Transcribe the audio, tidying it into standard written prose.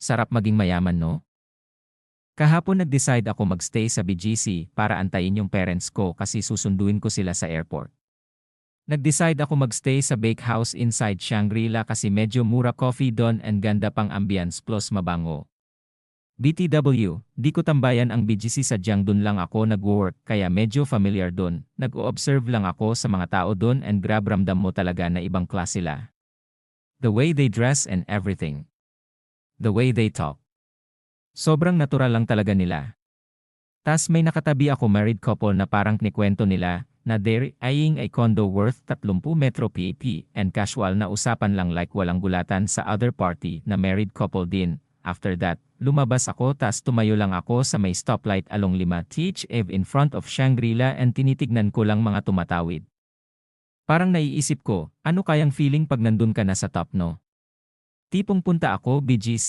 Sarap maging mayaman, no? Kahapon nag-decide ako magstay sa BGC para antayin yung parents ko kasi susunduin ko sila sa airport. Nag-decide ako magstay sa bakehouse inside Shangri-La kasi medyo mura coffee doon and ganda pang ambience plus mabango. BTW, di ko tambayan ang BGC sadyang dun lang ako nag-work kaya medyo familiar dun. Nag-o-observe lang ako sa mga tao dun and grab ramdam mo talaga na ibang klase sila. The way they dress and everything. The way they talk. Sobrang natural lang talaga nila. Tas may nakatabi ako married couple na parang kinikwento nila na they're eyeing a condo worth 30 metro PAP and casual na usapan lang like walang gulatan sa other party na married couple din. After that, lumabas ako tas tumayo lang ako sa may stoplight along 5th Ave in front of Shangri-La and tinitignan ko lang mga tumatawid. Parang naiisip ko, ano kayang feeling pag nandun ka na sa top no? Tipong punta ako BGC,